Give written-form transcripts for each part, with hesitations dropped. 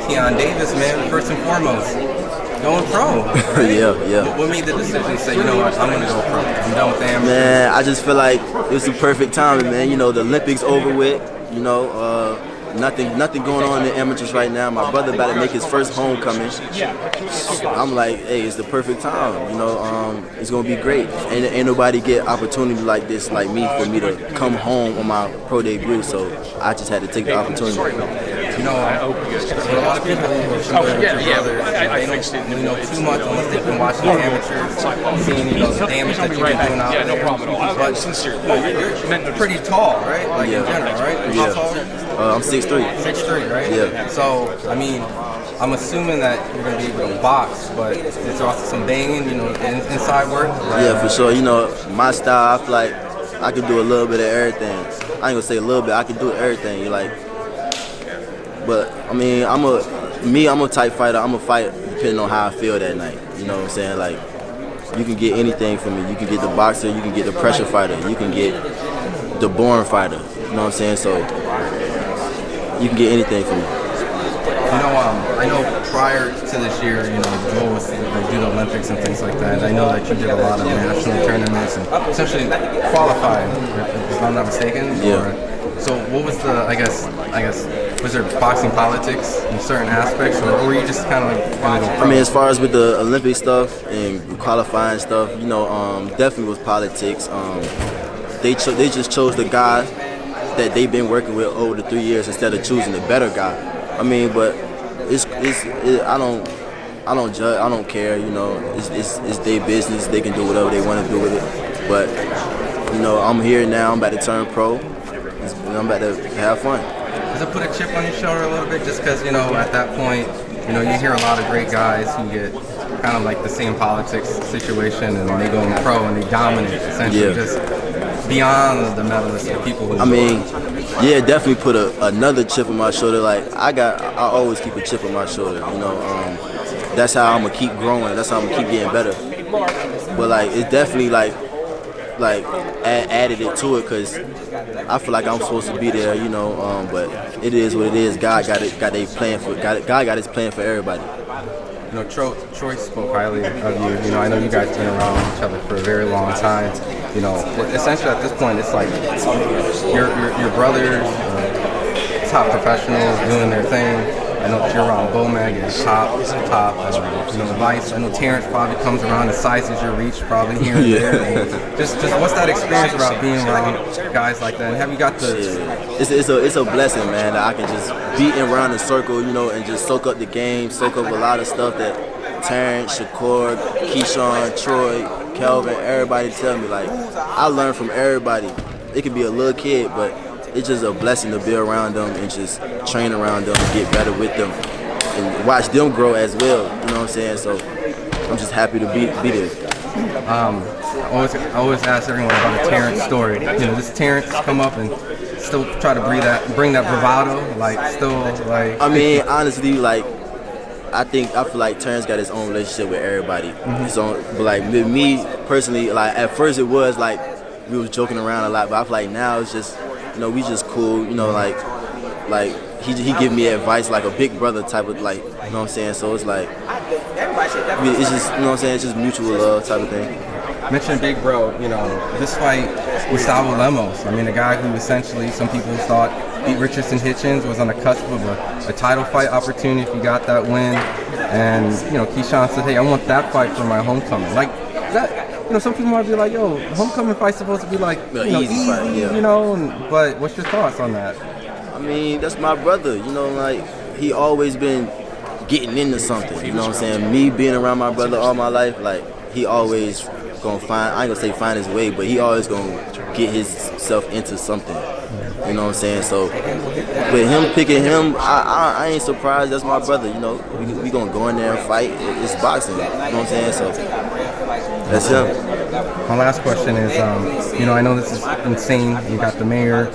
Keyshawn Davis, man, first and foremost, going pro. Right? Yeah. What made the decision to say, you know what, I'm going to go pro? I'm done with the amateurs. Man, I just feel like it was the perfect timing, man. You know, the Olympics over with. You know, nothing going on in the amateurs right now. My brother about to make his first homecoming. I'm like, hey, it's the perfect time. You know, it's gonna be great. Ain't nobody get opportunity like this, like me, for me to come home on my pro debut. So I just had to take the opportunity. You know, a lot of people who are familiar with your brothers, they don't really know too much unless they've been watching the amateurs, seeing, you know, the damage that you've been doing out there. No problem at all. But you're pretty tall, right? Like in general, right? How tall? I'm 6'3". 6'3", right? Yeah. So, I mean, I'm assuming that you're going to be able to box, but there's also some banging, you know, inside work. Right? Yeah, for sure. You know, my style, I feel like I can do a little bit of everything. I ain't gonna say a little bit, I can do everything. You like, but I mean, I'm a tight fighter. I'm a fight depending on how I feel that night. You know what I'm saying? Like, you can get anything from me. You can get the boxer, you can get the pressure fighter, you can get the born fighter. You know what I'm saying? So you can get anything from me. You know, I know prior to this year, you know, the goal was to do the Olympics and things like that. I know that you did a lot of national tournaments and essentially qualified, if I'm not mistaken. Yeah. So what was the, I guess, was there boxing politics in certain aspects, or were you just kind of like going to go pro? I mean, as far as with the Olympic stuff and qualifying stuff, you know, definitely was politics. They just chose the guy that they've been working with over the 3 years instead of choosing the better guy. I mean, but I don't judge. I don't care. You know, it's their business. They can do whatever they want to do with it. But you know, I'm here now. I'm about to turn pro. I'm about to have fun. Does it put a chip on your shoulder a little bit, just because, you know, at that point, you know, you hear a lot of great guys who get kind of like the same politics situation, and they go in pro and they dominate, essentially, just beyond the medalists, the people who. I mean, yeah, definitely put another chip on my shoulder. Like I always keep a chip on my shoulder. You know, that's how I'm gonna keep growing. That's how I'm gonna keep getting better. But like, it's definitely like added it to it, because I feel like I'm supposed to be there. You know, but it is what it is. God got his plan for everybody. You know, Troy spoke highly of you. You know, I know you guys have been around each other for a very long time. You know, essentially at this point, it's like your brothers, top professionals doing their thing. I know that you're around Bomag and top. You know, Vice. I know Terence probably comes around and sizes your reach probably here and there. And just what's that experience about being around guys like that? And have you got the? It's a blessing, man. That I can just be around the circle, you know, and just soak up the game, soak up a lot of stuff that Terence, Shakur, Keyshawn, Troy, Kelvin, everybody tell me. Like, I learn from everybody. It could be a little kid, but it's just a blessing to be around them and just train around them and get better with them and watch them grow as well. You know what I'm saying? So I'm just happy to be there. I always ask everyone about the Terence story. You know, does Terence come up and still try to bring that bravado? Like, still, like. I mean, honestly, like, I feel like Terence got his own relationship with everybody. His own, but like with me personally, like at first it was like we was joking around a lot, but I feel like now it's just, you know, we just cool. You know, like he give me advice like a big brother type of, like, you know what I'm saying. So it's like it's just, you know what I'm saying, it's just mutual love type of thing. Mentioned big bro, you know, this fight, Gustavo Lemos. I mean, a guy who essentially some people thought beat Richardson Hitchens, was on the cusp of a title fight opportunity if he got that win. And, you know, Keyshawn said, hey, I want that fight for my homecoming. Like, that, you know, some people might be like, yo, homecoming fight's supposed to be like, you know, easy fight, you know, but what's your thoughts on that? I mean, that's my brother, you know, like, he always been getting into something, you know what I'm saying? Me being around my brother all my life, like, he always gonna find, I ain't gonna say find his way, but he always gonna get himself into something. You know what I'm saying? So with him picking him, I ain't surprised. That's my brother. You know, we gonna go in there and fight. It's boxing. You know what I'm saying? So that's him. My last question is, you know, I know this is insane. You got the mayor.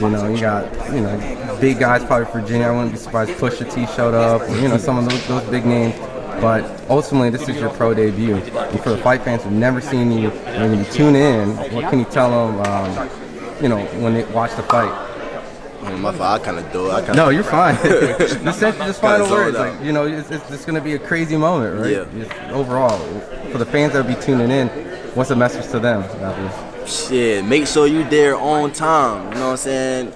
You know, you got, you know, big guys probably for Virginia. I wouldn't be surprised if Pusha T showed up. Or, you know, some of those big names. But ultimately, this is your pro debut. And for the fight fans who've never seen you, when you tune in, what can you tell them, you know, when they watch the fight? My fault. I kind of do it. No, you're fine. Just final words. Like, you know, it's going to be a crazy moment, right? Yeah. Overall, for the fans that will be tuning in, what's the message to them? Shit, make sure you there on time. You know what I'm saying?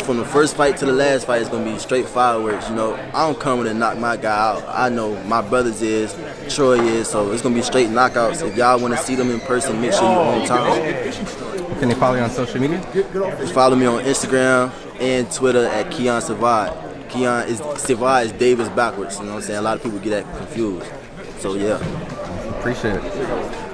From the first fight to the last fight, it's gonna be straight fireworks. You know, I don't come in and knock my guy out. I know my brothers is, Troy is, so it's gonna be straight knockouts. If y'all want to see them in person, make sure you're on time. Can they follow you on social media? Follow me on Instagram and Twitter at Keon Savard. Keon is Savard is Davis backwards. You know what I'm saying? A lot of people get that confused. So yeah. Appreciate it.